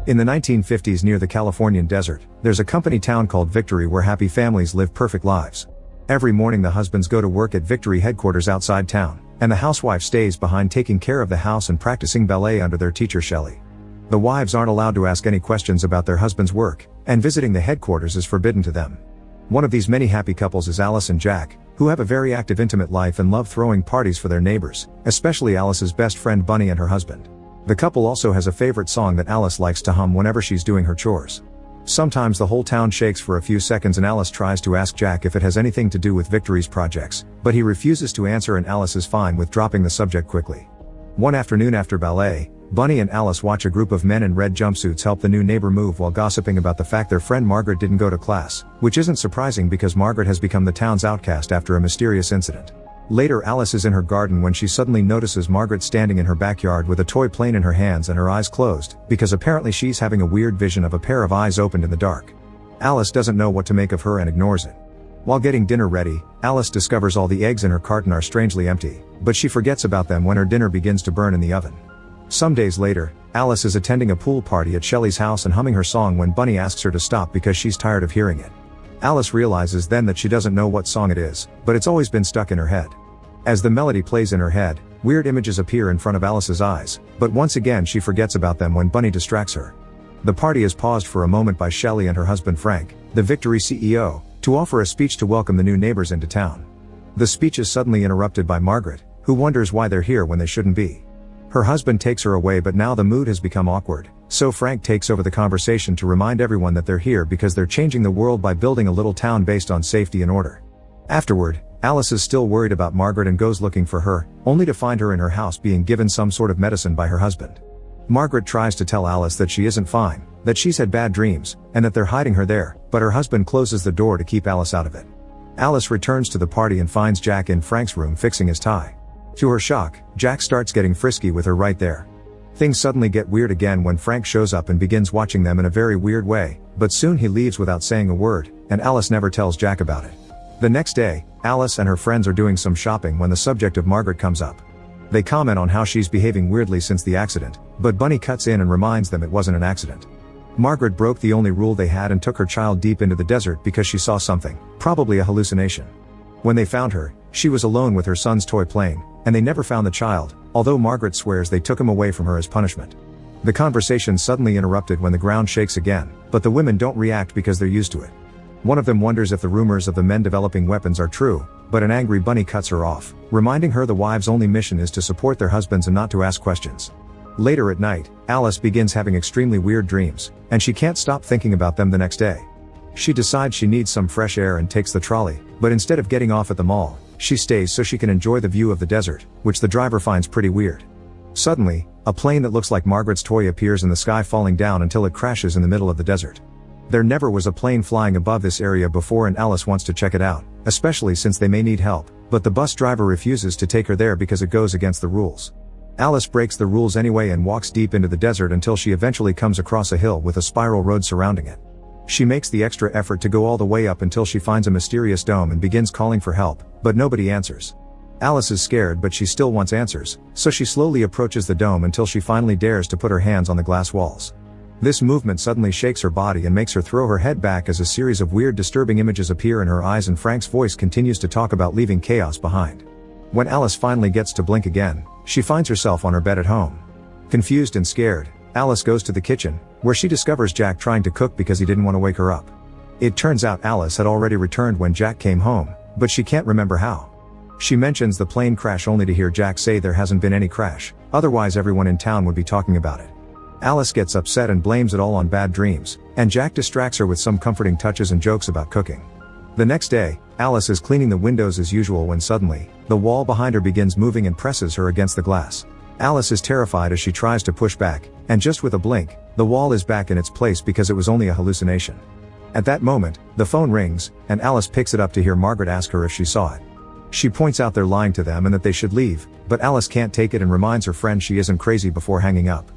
In the 1950s near the Californian desert, there's a company town called Victory where happy families live perfect lives. Every morning the husbands go to work at Victory headquarters outside town, and the housewife stays behind taking care of the house and practicing ballet under their teacher Shelley. The wives aren't allowed to ask any questions about their husband's work, and visiting the headquarters is forbidden to them. One of these many happy couples is Alice and Jack, who have a very active intimate life and love throwing parties for their neighbors, especially Alice's best friend Bunny and her husband. The couple also has a favorite song that Alice likes to hum whenever she's doing her chores. Sometimes the whole town shakes for a few seconds and Alice tries to ask Jack if it has anything to do with Victory's projects, but he refuses to answer and Alice is fine with dropping the subject quickly. One afternoon after ballet, Bunny and Alice watch a group of men in red jumpsuits help the new neighbor move while gossiping about the fact their friend Margaret didn't go to class, which isn't surprising because Margaret has become the town's outcast after a mysterious incident. Later Alice is in her garden when she suddenly notices Margaret standing in her backyard with a toy plane in her hands and her eyes closed, because apparently she's having a weird vision of a pair of eyes opened in the dark. Alice doesn't know what to make of her and ignores it. While getting dinner ready, Alice discovers all the eggs in her carton are strangely empty, but she forgets about them when her dinner begins to burn in the oven. Some days later, Alice is attending a pool party at Shelley's house and humming her song when Bunny asks her to stop because she's tired of hearing it. Alice realizes then that she doesn't know what song it is, but it's always been stuck in her head. As the melody plays in her head, weird images appear in front of Alice's eyes, but once again she forgets about them when Bunny distracts her. The party is paused for a moment by Shelley and her husband Frank, the Victory CEO, to offer a speech to welcome the new neighbors into town. The speech is suddenly interrupted by Margaret, who wonders why they're here when they shouldn't be. Her husband takes her away but now the mood has become awkward, so Frank takes over the conversation to remind everyone that they're here because they're changing the world by building a little town based on safety and order. Afterward, Alice is still worried about Margaret and goes looking for her, only to find her in her house being given some sort of medicine by her husband. Margaret tries to tell Alice that she isn't fine, that she's had bad dreams, and that they're hiding her there, but her husband closes the door to keep Alice out of it. Alice returns to the party and finds Jack in Frank's room fixing his tie. To her shock, Jack starts getting frisky with her right there. Things suddenly get weird again when Frank shows up and begins watching them in a very weird way, but soon he leaves without saying a word, and Alice never tells Jack about it. The next day, Alice and her friends are doing some shopping when the subject of Margaret comes up. They comment on how she's behaving weirdly since the accident, but Bunny cuts in and reminds them it wasn't an accident. Margaret broke the only rule they had and took her child deep into the desert because she saw something, probably a hallucination. When they found her, she was alone with her son's toy plane, and they never found the child, although Margaret swears they took him away from her as punishment. The conversation suddenly interrupted when the ground shakes again, but the women don't react because they're used to it. One of them wonders if the rumors of the men developing weapons are true, but an angry Bunny cuts her off, reminding her the wives' only mission is to support their husbands and not to ask questions. Later at night, Alice begins having extremely weird dreams, and she can't stop thinking about them the next day. She decides she needs some fresh air and takes the trolley, but instead of getting off at the mall, she stays so she can enjoy the view of the desert, which the driver finds pretty weird. Suddenly, a plane that looks like Margaret's toy appears in the sky falling down until it crashes in the middle of the desert. There never was a plane flying above this area before and Alice wants to check it out, especially since they may need help, but the bus driver refuses to take her there because it goes against the rules. Alice breaks the rules anyway and walks deep into the desert until she eventually comes across a hill with a spiral road surrounding it. She makes the extra effort to go all the way up until she finds a mysterious dome and begins calling for help, but nobody answers. Alice is scared but she still wants answers, so she slowly approaches the dome until she finally dares to put her hands on the glass walls. This movement suddenly shakes her body and makes her throw her head back as a series of weird disturbing images appear in her eyes and Frank's voice continues to talk about leaving chaos behind. When Alice finally gets to blink again, she finds herself on her bed at home. Confused and scared, Alice goes to the kitchen, where she discovers Jack trying to cook because he didn't want to wake her up. It turns out Alice had already returned when Jack came home, but she can't remember how. She mentions the plane crash only to hear Jack say there hasn't been any crash, otherwise everyone in town would be talking about it. Alice gets upset and blames it all on bad dreams, and Jack distracts her with some comforting touches and jokes about cooking. The next day, Alice is cleaning the windows as usual when suddenly, the wall behind her begins moving and presses her against the glass. Alice is terrified as she tries to push back, and just with a blink, the wall is back in its place because it was only a hallucination. At that moment, the phone rings, and Alice picks it up to hear Margaret ask her if she saw it. She points out they're lying to them and that they should leave, but Alice can't take it and reminds her friend she isn't crazy before hanging up.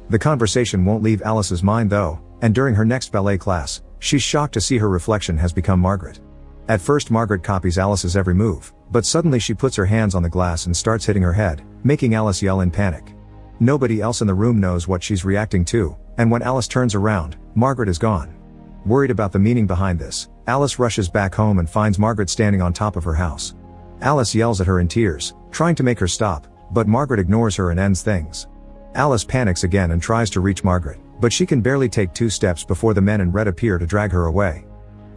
The conversation won't leave Alice's mind though, and during her next ballet class, she's shocked to see her reflection has become Margaret. At first Margaret copies Alice's every move, but suddenly she puts her hands on the glass and starts hitting her head, making Alice yell in panic. Nobody else in the room knows what she's reacting to, and when Alice turns around, Margaret is gone. Worried about the meaning behind this, Alice rushes back home and finds Margaret standing on top of her house. Alice yells at her in tears, trying to make her stop, but Margaret ignores her and ends things. Alice panics again and tries to reach Margaret, but she can barely take 2 steps before the men in red appear to drag her away.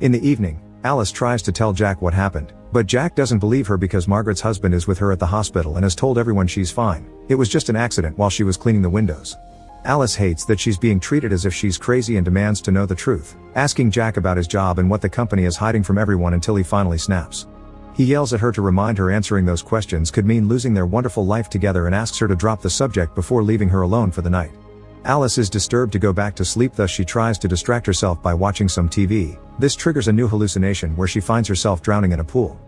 In the evening, Alice tries to tell Jack what happened, but Jack doesn't believe her because Margaret's husband is with her at the hospital and has told everyone she's fine. It was just an accident while she was cleaning the windows. Alice hates that she's being treated as if she's crazy and demands to know the truth, asking Jack about his job and what the company is hiding from everyone until he finally snaps. He yells at her to remind her answering those questions could mean losing their wonderful life together and asks her to drop the subject before leaving her alone for the night. Alice is disturbed to go back to sleep, thus she tries to distract herself by watching some TV. This triggers a new hallucination where she finds herself drowning in a pool.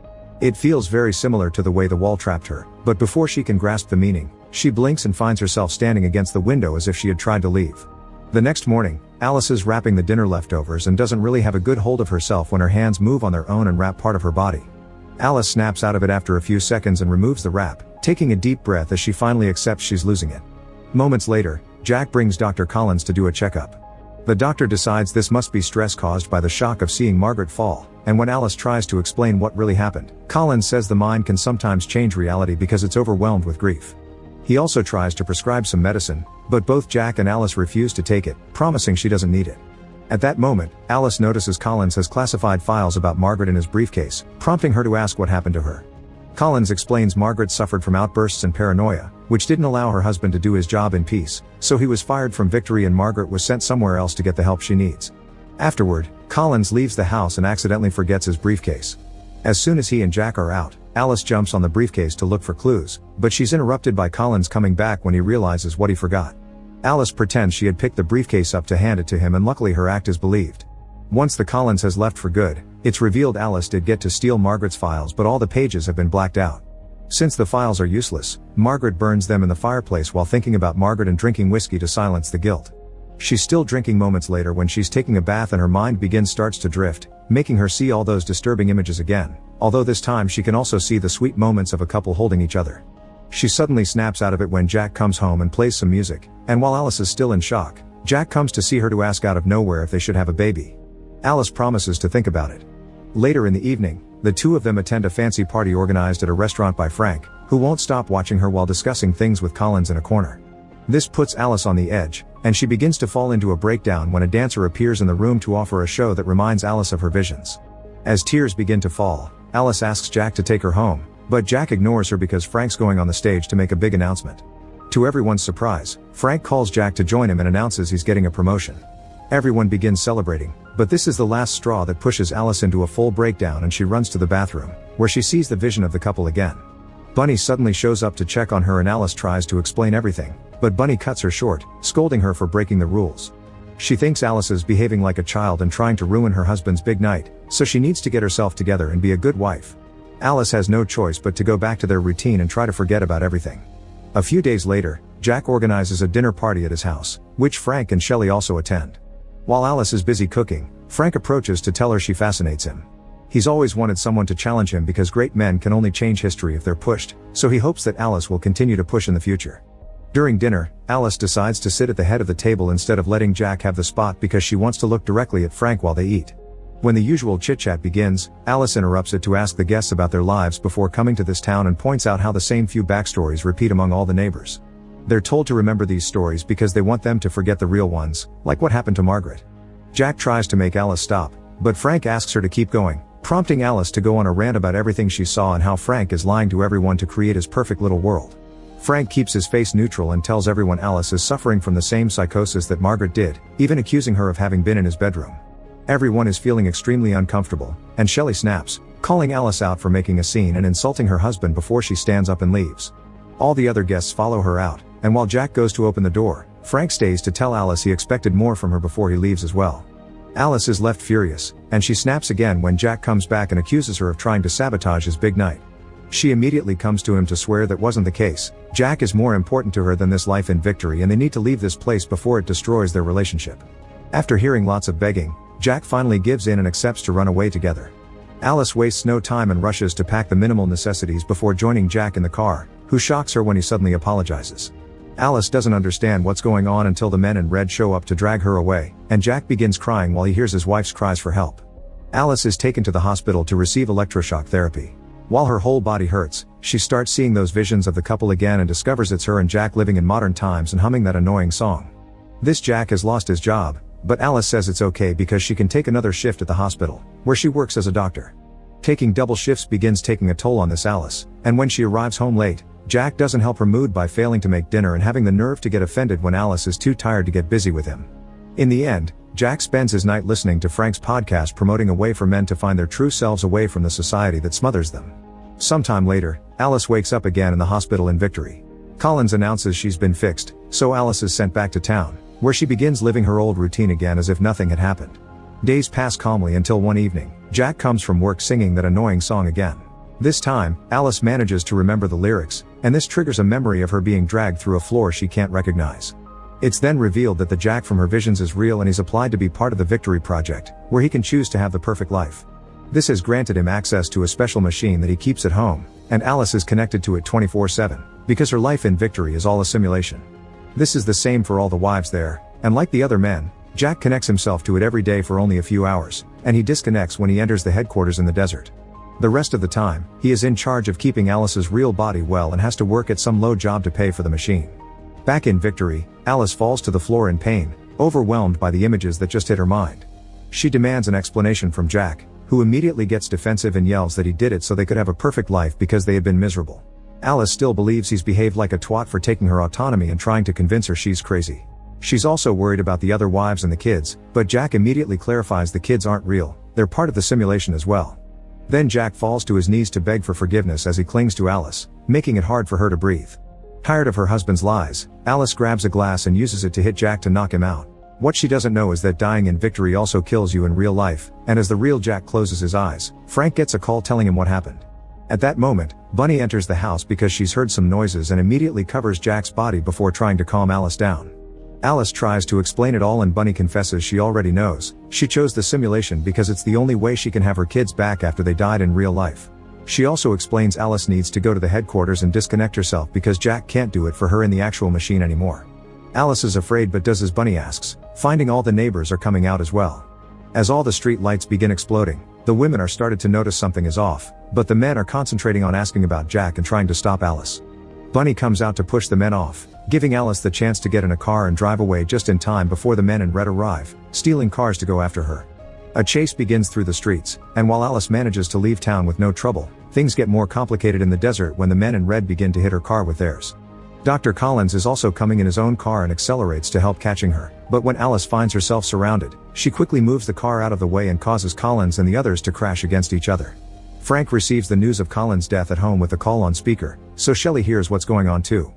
It feels very similar to the way the wall trapped her, but before she can grasp the meaning, she blinks and finds herself standing against the window as if she had tried to leave. The next morning, Alice is wrapping the dinner leftovers and doesn't really have a good hold of herself when her hands move on their own and wrap part of her body. Alice snaps out of it after a few seconds and removes the wrap, taking a deep breath as she finally accepts she's losing it. Moments later, Jack brings Dr. Collins to do a checkup. The doctor decides this must be stress caused by the shock of seeing Margaret fall, and when Alice tries to explain what really happened, Collins says the mind can sometimes change reality because it's overwhelmed with grief. He also tries to prescribe some medicine, but both Jack and Alice refuse to take it, promising she doesn't need it. At that moment, Alice notices Collins has classified files about Margaret in his briefcase, prompting her to ask what happened to her. Collins explains Margaret suffered from outbursts and paranoia, which didn't allow her husband to do his job in peace, so he was fired from Victory and Margaret was sent somewhere else to get the help she needs. Afterward, Collins leaves the house and accidentally forgets his briefcase. As soon as he and Jack are out, Alice jumps on the briefcase to look for clues, but she's interrupted by Collins coming back when he realizes what he forgot. Alice pretends she had picked the briefcase up to hand it to him, and luckily her act is believed. Once the Collins has left for good, it's revealed Alice did get to steal Margaret's files, but all the pages have been blacked out. Since the files are useless, Margaret burns them in the fireplace while thinking about Margaret and drinking whiskey to silence the guilt. She's still drinking moments later when she's taking a bath and her mind starts to drift, making her see all those disturbing images again, although this time she can also see the sweet moments of a couple holding each other. She suddenly snaps out of it when Jack comes home and plays some music, and while Alice is still in shock, Jack comes to see her to ask out of nowhere if they should have a baby. Alice promises to think about it. Later in the evening, the two of them attend a fancy party organized at a restaurant by Frank, who won't stop watching her while discussing things with Collins in a corner. This puts Alice on the edge, and she begins to fall into a breakdown when a dancer appears in the room to offer a show that reminds Alice of her visions. As tears begin to fall, Alice asks Jack to take her home, but Jack ignores her because Frank's going on the stage to make a big announcement. To everyone's surprise, Frank calls Jack to join him and announces he's getting a promotion. Everyone begins celebrating, but this is the last straw that pushes Alice into a full breakdown, and she runs to the bathroom, where she sees the vision of the couple again. Bunny suddenly shows up to check on her and Alice tries to explain everything, but Bunny cuts her short, scolding her for breaking the rules. She thinks Alice is behaving like a child and trying to ruin her husband's big night, so she needs to get herself together and be a good wife. Alice has no choice but to go back to their routine and try to forget about everything. A few days later, Jack organizes a dinner party at his house, which Frank and Shelley also attend. While Alice is busy cooking, Frank approaches to tell her she fascinates him. He's always wanted someone to challenge him because great men can only change history if they're pushed, so he hopes that Alice will continue to push in the future. During dinner, Alice decides to sit at the head of the table instead of letting Jack have the spot because she wants to look directly at Frank while they eat. When the usual chit-chat begins, Alice interrupts it to ask the guests about their lives before coming to this town and points out how the same few backstories repeat among all the neighbors. They're told to remember these stories because they want them to forget the real ones, like what happened to Margaret. Jack tries to make Alice stop, but Frank asks her to keep going, prompting Alice to go on a rant about everything she saw and how Frank is lying to everyone to create his perfect little world. Frank keeps his face neutral and tells everyone Alice is suffering from the same psychosis that Margaret did, even accusing her of having been in his bedroom. Everyone is feeling extremely uncomfortable, and Shelley snaps, calling Alice out for making a scene and insulting her husband before she stands up and leaves. All the other guests follow her out, and while Jack goes to open the door, Frank stays to tell Alice he expected more from her before he leaves as well. Alice is left furious, and she snaps again when Jack comes back and accuses her of trying to sabotage his big night. She immediately comes to him to swear that wasn't the case. Jack is more important to her than this life in Victory, and they need to leave this place before it destroys their relationship. After hearing lots of begging, Jack finally gives in and accepts to run away together. Alice wastes no time and rushes to pack the minimal necessities before joining Jack in the car, who shocks her when he suddenly apologizes. Alice doesn't understand what's going on until the men in red show up to drag her away, and Jack begins crying while he hears his wife's cries for help. Alice is taken to the hospital to receive electroshock therapy. While her whole body hurts, she starts seeing those visions of the couple again and discovers it's her and Jack living in modern times and humming that annoying song. This Jack has lost his job, but Alice says it's okay because she can take another shift at the hospital, where she works as a doctor. Taking double shifts begins taking a toll on this Alice, and when she arrives home late, Jack doesn't help her mood by failing to make dinner and having the nerve to get offended when Alice is too tired to get busy with him. In the end, Jack spends his night listening to Frank's podcast promoting a way for men to find their true selves away from the society that smothers them. Sometime later, Alice wakes up again in the hospital in Victory. Collins announces she's been fixed, so Alice is sent back to town, where she begins living her old routine again as if nothing had happened. Days pass calmly until one evening, Jack comes from work singing that annoying song again. This time, Alice manages to remember the lyrics, and this triggers a memory of her being dragged through a floor she can't recognize. It's then revealed that the Jack from her visions is real and he's applied to be part of the Victory Project, where he can choose to have the perfect life. This has granted him access to a special machine that he keeps at home, and Alice is connected to it 24/7, because her life in Victory is all a simulation. This is the same for all the wives there, and like the other men, Jack connects himself to it every day for only a few hours, and he disconnects when he enters the headquarters in the desert. The rest of the time, he is in charge of keeping Alice's real body well and has to work at some low job to pay for the machine. Back in Victory, Alice falls to the floor in pain, overwhelmed by the images that just hit her mind. She demands an explanation from Jack, who immediately gets defensive and yells that he did it so they could have a perfect life because they had been miserable. Alice still believes he's behaved like a twat for taking her autonomy and trying to convince her she's crazy. She's also worried about the other wives and the kids, but Jack immediately clarifies the kids aren't real, they're part of the simulation as well. Then Jack falls to his knees to beg for forgiveness as he clings to Alice, making it hard for her to breathe. Tired of her husband's lies, Alice grabs a glass and uses it to hit Jack to knock him out. What she doesn't know is that dying in Victory also kills you in real life, and as the real Jack closes his eyes, Frank gets a call telling him what happened. At that moment, Bunny enters the house because she's heard some noises and immediately covers Jack's body before trying to calm Alice down. Alice tries to explain it all and Bunny confesses she already knows. She chose the simulation because it's the only way she can have her kids back after they died in real life. She also explains Alice needs to go to the headquarters and disconnect herself because Jack can't do it for her in the actual machine anymore. Alice is afraid but does as Bunny asks, finding all the neighbors are coming out as well. As all the street lights begin exploding, the women are started to notice something is off, but the men are concentrating on asking about Jack and trying to stop Alice. Bunny comes out to push the men off, giving Alice the chance to get in a car and drive away just in time before the men in red arrive, stealing cars to go after her. A chase begins through the streets, and while Alice manages to leave town with no trouble, things get more complicated in the desert when the men in red begin to hit her car with theirs. Dr. Collins is also coming in his own car and accelerates to help catching her, but when Alice finds herself surrounded, she quickly moves the car out of the way and causes Collins and the others to crash against each other. Frank receives the news of Collins' death at home with the call on speaker, so Shelley hears what's going on too.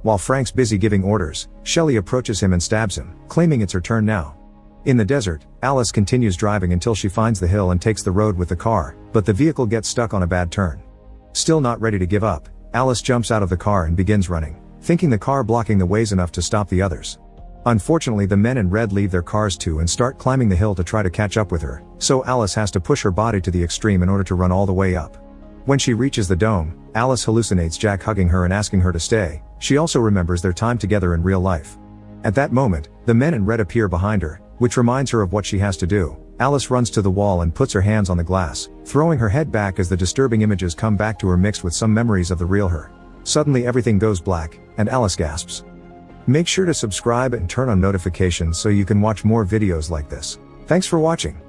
While Frank's busy giving orders, Shelley approaches him and stabs him, claiming it's her turn now. In the desert, Alice continues driving until she finds the hill and takes the road with the car, but the vehicle gets stuck on a bad turn. Still not ready to give up, Alice jumps out of the car and begins running, thinking the car blocking the ways enough to stop the others. Unfortunately, the men in red leave their cars too and start climbing the hill to try to catch up with her, so Alice has to push her body to the extreme in order to run all the way up. When she reaches the dome, Alice hallucinates Jack hugging her and asking her to stay. She also remembers their time together in real life. At that moment, the men in red appear behind her, which reminds her of what she has to do. Alice runs to the wall and puts her hands on the glass, throwing her head back as the disturbing images come back to her mixed with some memories of the real her. Suddenly everything goes black, and Alice gasps. Make sure to subscribe and turn on notifications so you can watch more videos like this. Thanks for watching.